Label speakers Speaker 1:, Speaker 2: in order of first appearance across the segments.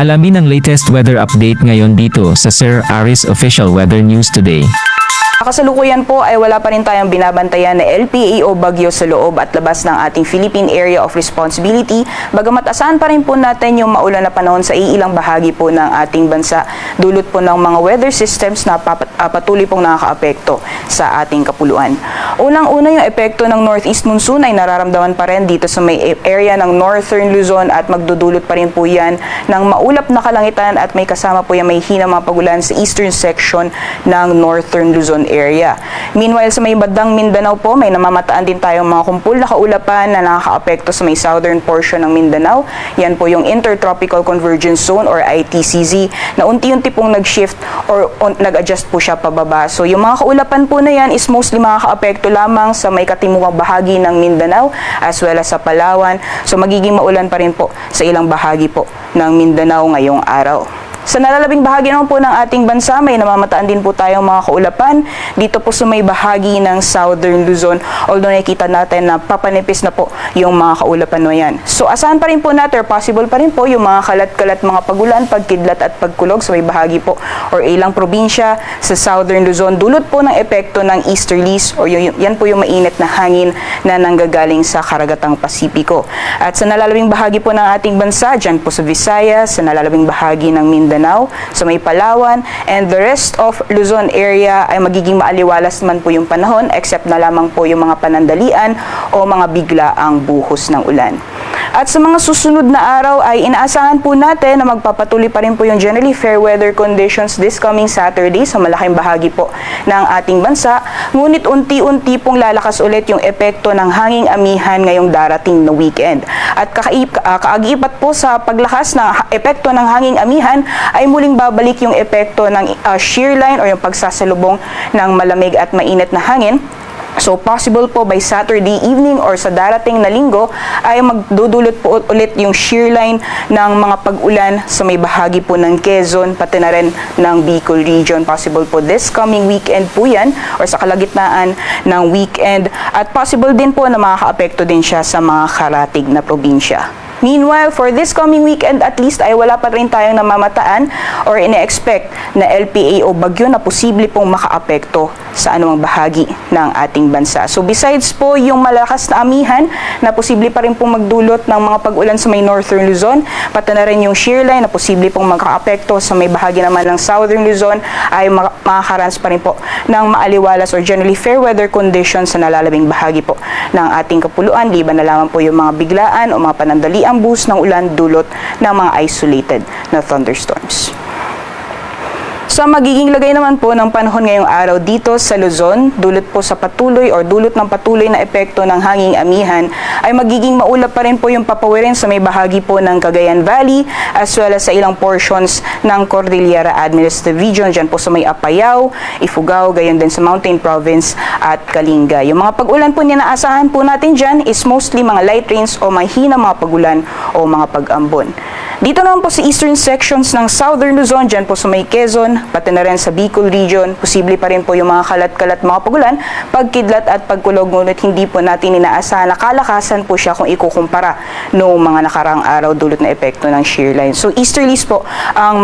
Speaker 1: Alamin ang latest weather update ngayon dito sa Sir Aris Official Weather News Today.
Speaker 2: Kasalukuyan po ay wala pa rin tayong binabantayan na LPA o bagyo sa loob at labas ng ating Philippine Area of Responsibility. Bagamat asahan pa rin po natin yung maulan na panahon sa iilang bahagi po ng ating bansa. Dulot po ng mga weather systems na patuloy pong nakakaapekto sa ating kapuluan. Unang-una yung epekto ng northeast monsoon ay nararamdaman pa rin dito sa may area ng northern Luzon at magdudulot pa rin po yan ng maulap na kalangitan at may kasama po yung may hinang mga pagulan sa eastern section ng northern Luzon area. Meanwhile, sa may bandang Mindanao po, may namamataan din tayong mga kumpul na kaulapan na nakakaapekto sa may southern portion ng Mindanao. Yan po yung Intertropical Convergence Zone or ITCZ na unti-unti pong nag-shift or nag-adjust po siya pababa. So yung mga kaulapan po na yan is mostly makakaapekto lamang sa may katimugang bahagi ng Mindanao as well as sa Palawan. So magiging maulan pa rin po sa ilang bahagi po ng Mindanao ngayong araw. Sa nalalabing bahagi naman po ng ating bansa, may namamataan din po tayong mga kaulapan dito po sa may bahagi ng Southern Luzon. Although nakikita natin na papanipis na po yung mga kaulapan na yan. So asahan pa rin po natin, or possible pa rin po yung mga kalat-kalat mga pagulan, pagkidlat at pagkulog sa may bahagi po or ilang probinsya sa Southern Luzon. Dulot po ng epekto ng easterlies o yan po yung mainit na hangin na nanggagaling sa karagatang Pasipiko. At sa nalalabing bahagi po ng ating bansa, dyan po sa Visayas, sa nalalabing bahagi ng Mindanao, sa may Palawan, and the rest of Luzon area ay magiging maaliwalas naman po yung panahon except na lamang po yung mga panandalian o mga biglaang buhos ng ulan. At sa mga susunod na araw ay inaasahan po natin na magpapatuloy pa rin po yung generally fair weather conditions this coming Saturday sa malaking bahagi po ng ating bansa. Ngunit unti-unti pong lalakas ulit yung epekto ng hanging amihan ngayong darating na weekend. At kaagibat po sa paglakas ng epekto ng hanging amihan ay muling babalik yung epekto ng shear line o yung pagsasalubong ng malamig at mainit na hangin. So possible po by Saturday evening or sa darating na linggo ay magdudulot po ulit yung shear line ng mga pag-ulan sa may bahagi po ng Quezon pati na rin ng Bicol region. Possible po this coming weekend po yan or sa kalagitnaan ng weekend at possible din po na makakaapekto din siya sa mga karatig na probinsya. Meanwhile, for this coming weekend at least ay wala pa rin tayong namamataan or ine-expect na LPA o bagyo na posible pong makaapekto sa anumang bahagi ng ating bansa. So besides po yung malakas na amihan na posible pa rin pong magdulot ng mga pag-ulan sa may northern Luzon, pati na rin yung shear line na posible pong makaapekto sa may bahagi naman ng southern Luzon ay makakarans pa rin po ng maaliwalas or generally fair weather conditions sa nalalabing bahagi po ng ating kapuluan, liban na lamang po yung mga biglaan o mga panandalian ang buhos ng ulan dulot ng mga isolated na thunderstorms. So magiging lagay naman po ng panahon ngayong araw dito sa Luzon, dulot po sa patuloy or dulot ng patuloy na epekto ng hanging amihan ay magiging maulap pa rin po yung papawirin sa may bahagi po ng Cagayan Valley as well as sa ilang portions ng Cordillera Administrative Region, dyan po sa may Apayao, Ifugao, gayon din sa Mountain Province at Kalinga. Yung mga pag-ulan po niya naasahan po natin dyan is mostly mga light rains o mahina mga pag-ulan o mga pag-ambon. Dito naman po sa eastern sections ng Southern Luzon, dyan po sa may Quezon, pati na rin sa Bicol region, posible pa rin po yung mga kalat-kalat mga pagulan, pagkidlat at pagkulog, ngunit hindi po natin inaasahan na kalakasan po siya kung ikukumpara noong mga nakarang araw dulot na epekto ng shear line. So easterlies po ang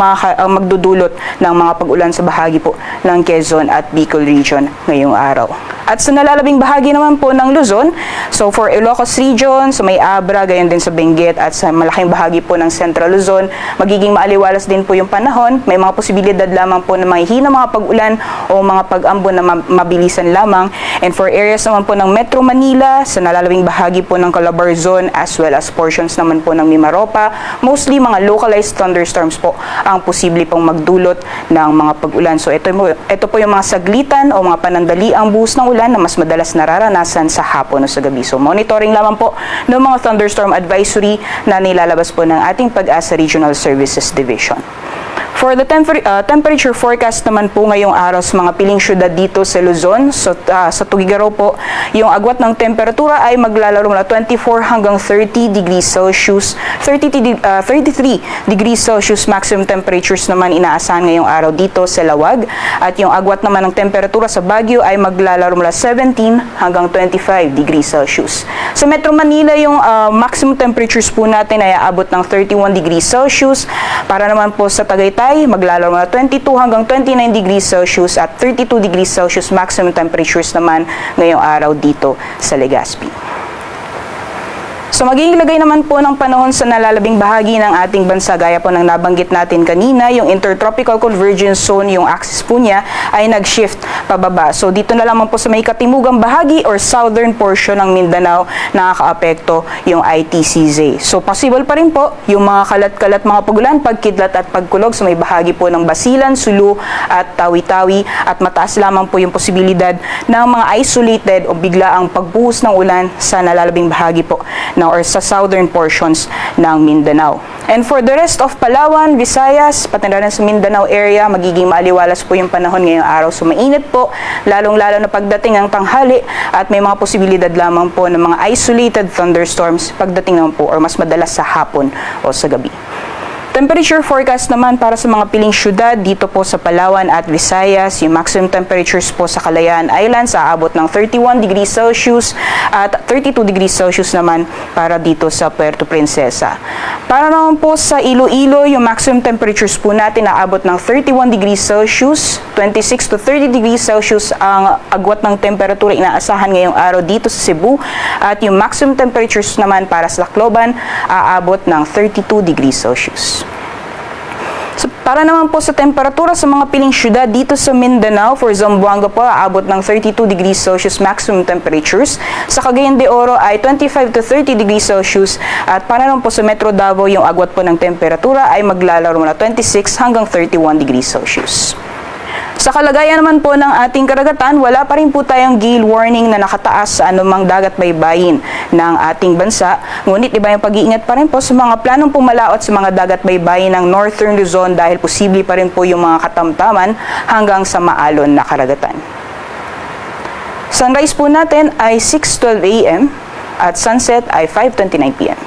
Speaker 2: magdudulot ng mga pagulan sa bahagi po ng Quezon at Bicol region ngayong araw. At sa nalalabing bahagi naman po ng Luzon, so for Ilocos region, so may Abra, gayon din sa Benguet at sa malaking bahagi po ng Central Luzon, magiging maaliwalas din po yung panahon. May mga posibilidad lamang po na mahihina mga pag-ulan o mga pag-ambon na mabilisan lamang. And for areas naman po ng Metro Manila, sa nalalabing bahagi po ng Calabarzon as well as portions naman po ng Mimaropa, mostly mga localized thunderstorms po ang posible pong magdulot ng mga pag-ulan. So ito po yung mga saglitan o mga panandaliang buhos ng ulan na mas madalas nararanasan sa hapon o sa gabi. So monitoring lamang po ng mga thunderstorm advisory na nilalabas po ng ating Pag-asa Regional Services Division. For For the temperature forecast naman po ngayong araw sa mga piling syudad dito sa Luzon, sa Tugigaraw po, yung agwat ng temperatura ay maglalaro mula 24 hanggang 30 degrees Celsius, 33 degrees Celsius maximum temperatures naman inaasahan ngayong araw dito sa Lawag. At yung agwat naman ng temperatura sa Baguio ay maglalaro mula 17 hanggang 25 degrees Celsius. Sa Metro Manila, yung maximum temperatures po natin ay aabot ng 31 degrees Celsius. Para naman po sa Tagaytay, maglalaro mula 22 hanggang 29 degrees Celsius at 32 degrees Celsius maximum temperatures naman ngayong araw dito sa Legazpi. So magiging lagay naman po ng panahon sa nalalabing bahagi ng ating bansa gaya po ng nabanggit natin kanina, yung Intertropical Convergence Zone, yung axis po niya ay nag-shift pababa. So dito na lamang po sa may katimugang bahagi or southern portion ng Mindanao nakakaapekto yung ITCZ. So possible pa rin po yung mga kalat-kalat mga pagulan, pagkidlat at pagkulog sa may bahagi po ng Basilan, Sulu at Tawi-Tawi, at mataas lamang po yung posibilidad ng mga isolated o biglaang pagbuhos ng ulan sa nalalabing bahagi po or sa southern portions ng Mindanao. And for the rest of Palawan, Visayas, pati na rin sa Mindanao area, magiging maaliwalas po yung panahon ngayong araw. So mainit po, lalong-lalo na pagdating ng tanghali, at may mga posibilidad lamang po ng mga isolated thunderstorms pagdating naman po or mas madalas sa hapon o sa gabi. Temperature forecast naman para sa mga piling syudad dito po sa Palawan at Visayas, yung maximum temperatures po sa Kalayaan Islands aabot ng 31 degrees Celsius at 32 degrees Celsius naman para dito sa Puerto Princesa. Para naman po sa Iloilo, yung maximum temperatures po natin aabot ng 31 degrees Celsius, 26 to 30 degrees Celsius ang agwat ng temperatura inaasahan ngayong araw dito sa Cebu, at yung maximum temperatures naman para sa Tacloban aabot ng 32 degrees Celsius. So, para naman po sa temperatura sa mga piling syudad dito sa Mindanao, for Zamboanga po, aabot ng 32 degrees Celsius maximum temperatures. Sa Cagayan de Oro ay 25 to 30 degrees Celsius. At para naman po sa Metro Davao, yung agwat po ng temperatura ay maglalaro mula 26 hanggang 31 degrees Celsius. Sa kalagayan naman po ng ating karagatan, wala pa rin po tayong gale warning na nakataas sa anumang dagat baybayin ng ating bansa. Ngunit iba yung pag-iingat pa rin po sa mga planong pumalaot sa mga dagat baybayin ng Northern Luzon dahil posible pa rin po yung mga katamtaman hanggang sa maalon na karagatan. Sunrise po natin ay 6:12 a.m. at sunset ay 5:29 p.m.